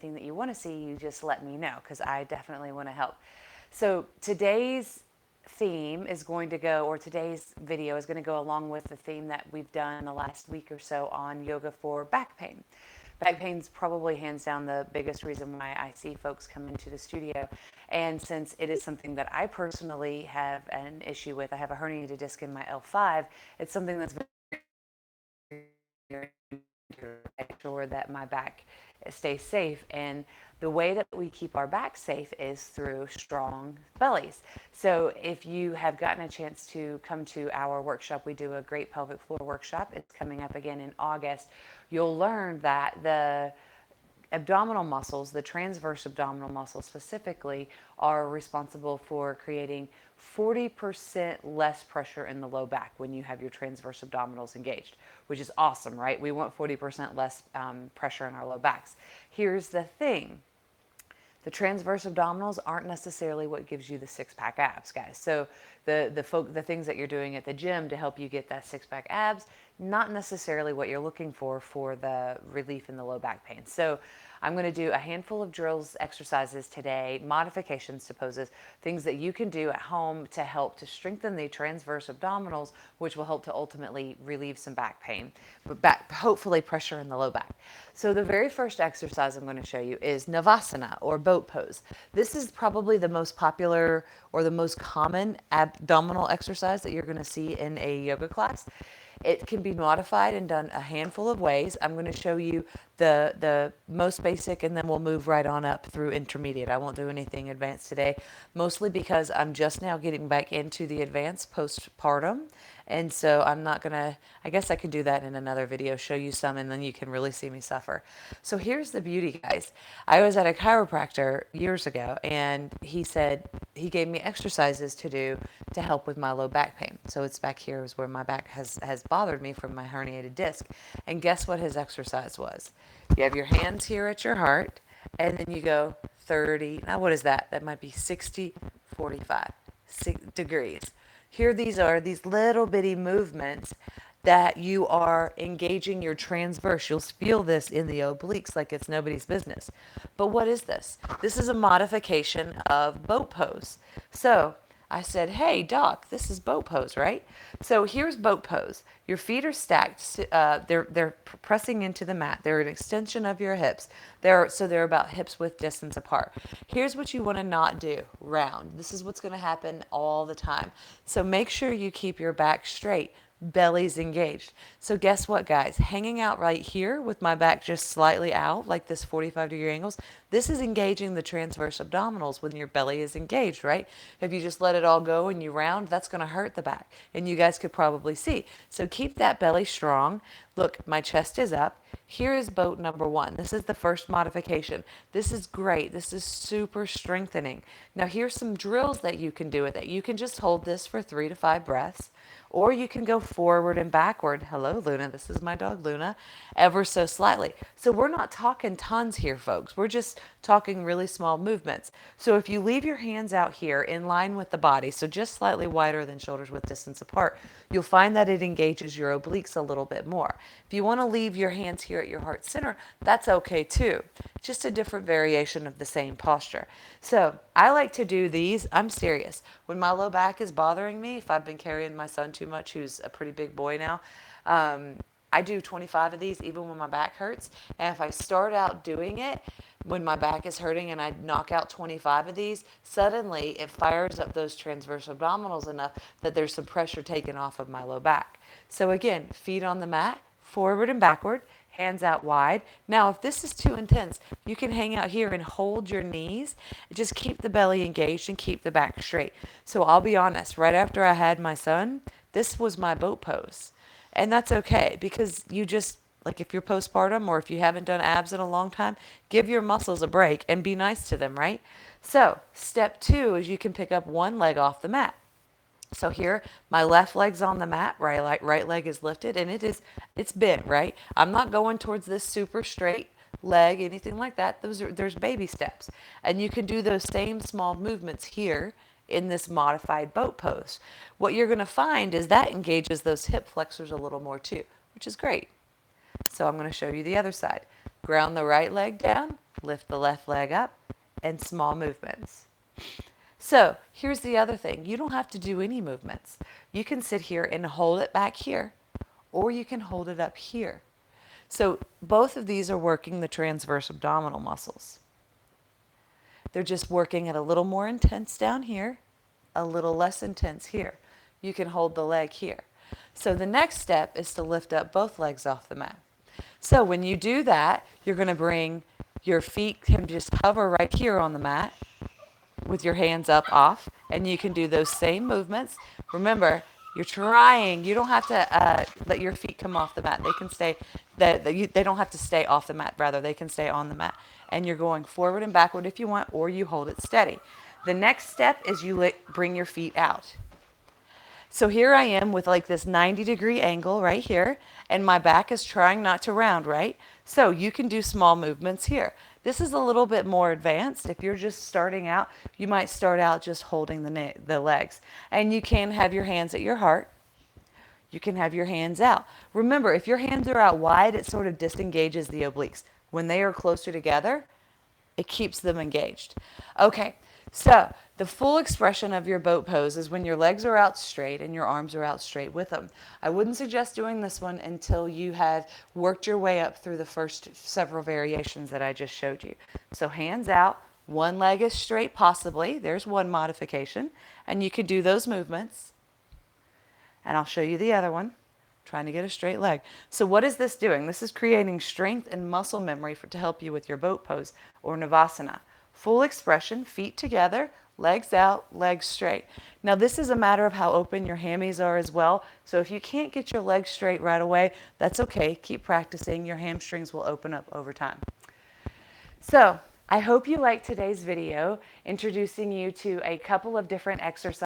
that you want to see, you just let me know because I definitely want to help. So today's theme is going to go, or today's video is going to go along with the theme that we've done the last week or so on yoga for back pain. Back pain is probably hands down the biggest reason why I see folks come into the studio. And since it is something that I personally have an issue with, I have a herniated disc in my L5, it's something that's very make sure that my back stays safe. And the way that we keep our back safe is through strong bellies. So if you have gotten a chance to come to our workshop, we do a great pelvic floor workshop. It's coming up again in August. You'll learn that the abdominal muscles, the transverse abdominal muscles specifically, are responsible for creating 40% less pressure in the low back when you have your transverse abdominals engaged, which is awesome, right? We want 40% less pressure in our low backs. Here's the thing. The transverse abdominals aren't necessarily what gives you the six-pack abs, guys. So the things that you're doing at the gym to help you get that six-pack abs, not necessarily what you're looking for the relief in the low back pain. So I'm going to do a handful of drills, exercises today, modifications to poses, things that you can do at home to help to strengthen the transverse abdominals, which will help to ultimately relieve some back pain, but hopefully pressure in the low back. So the very first exercise I'm going to show you is Navasana, or boat pose. This is probably the most popular or the most common abdominal exercise that you're going to see in a yoga class. It can be modified and done a handful of ways. I'm going to show you the most basic, and then we'll move right on up through intermediate. I won't do anything advanced today, mostly because I'm just now getting back into the advanced postpartum. And so I'm not going to, I guess I could do that in another video, show you some, and then you can really see me suffer. So here's the beauty, guys. I was at a chiropractor years ago, and he said, he gave me exercises to do to help with my low back pain. So it's back here is where my back has bothered me from my herniated disc. And guess what his exercise was? You have your hands here at your heart, and then you go 30, now what is that? That might be 60, 45 degrees. Here these are, these little bitty movements that you are engaging your transverse. You'll feel this in the obliques like it's nobody's business. But what is this? This is a modification of boat pose. So I said, hey, doc, this is boat pose, right? So here's boat pose. Your feet are stacked. They're pressing into the mat. They're an extension of your hips. So they're about hips width distance apart. Here's what you want to not do. Round. This is what's going to happen all the time. So make sure you keep your back straight. Belly's engaged. So guess what, guys? Hanging out right here with my back just slightly out, like this 45-degree angles, this is engaging the transverse abdominals when your belly is engaged, right? If you just let it all go and you round, that's going to hurt the back. And you guys could probably see. So keep that belly strong. Look, my chest is up. Here is boat number one. This is the first modification. This is great. This is super strengthening. Now here's some drills that you can do with it. You can just hold this for 3 to 5 breaths. Or you can go forward and backward. Hello, Luna. This is my dog, Luna. Ever so slightly. So we're not talking tons here, folks. We're just talking really small movements. So if you leave your hands out here in line with the body, so just slightly wider than shoulders width distance apart, you'll find that it engages your obliques a little bit more. If you want to leave your hands here at your heart center, that's okay too. Just a different variation of the same posture. So I like to do these. I'm serious. When my low back is bothering me, if I've been carrying my son too much, who's a pretty big boy now, I do 25 of these even when my back hurts. And if I start out doing it when my back is hurting and I knock out 25 of these, suddenly it fires up those transverse abdominals enough that there's some pressure taken off of my low back. So again, feet on the mat, forward and backward, hands out wide. Now, if this is too intense, you can hang out here and hold your knees. Just keep the belly engaged and keep the back straight. So I'll be honest, right after I had my son, this was my boat pose. And that's okay because you just, like if you're postpartum or if you haven't done abs in a long time, give your muscles a break and be nice to them, right? So step 2 is you can pick up one leg off the mat. So here, my left leg's on the mat, right leg is lifted, and it's bent, right? I'm not going towards this super straight leg, anything like that. There's baby steps. And you can do those same small movements here in this modified boat pose. What you're going to find is that engages those hip flexors a little more too, which is great. So I'm going to show you the other side. Ground the right leg down, lift the left leg up, and small movements. So here's the other thing. You don't have to do any movements. You can sit here and hold it back here, or you can hold it up here. So both of these are working the transverse abdominal muscles. They're just working at a little more intense down here, a little less intense here. You can hold the leg here. So the next step is to lift up both legs off the mat. So when you do that, you're going to bring your feet can just hover right here on the mat with your hands up off, and you can do those same movements. Remember, you're trying. You don't have to let your feet come off the mat. They can stay. They don't have to stay off the mat. Rather, they can stay on the mat. And you're going forward and backward if you want, or you hold it steady. The next step is you bring your feet out. So here I am with like this 90-degree angle right here, and my back is trying not to round, right? So you can do small movements here. This is a little bit more advanced. If you're just starting out, you might start out just holding the legs. And you can have your hands at your heart. You can have your hands out. Remember, if your hands are out wide, it sort of disengages the obliques. When they are closer together, it keeps them engaged. Okay, so the full expression of your boat pose is when your legs are out straight and your arms are out straight with them. I wouldn't suggest doing this one until you have worked your way up through the first several variations that I just showed you. So hands out, one leg is straight possibly. There's one modification. And you can do those movements. And I'll show you the other one. Trying to get a straight leg. So what is this doing? This is creating strength and muscle memory to help you with your boat pose or Navasana. Full expression, feet together, legs out, legs straight. Now this is a matter of how open your hammies are as well. So if you can't get your legs straight right away, that's okay. Keep practicing. Your hamstrings will open up over time. So I hope you liked today's video, introducing you to a couple of different exercises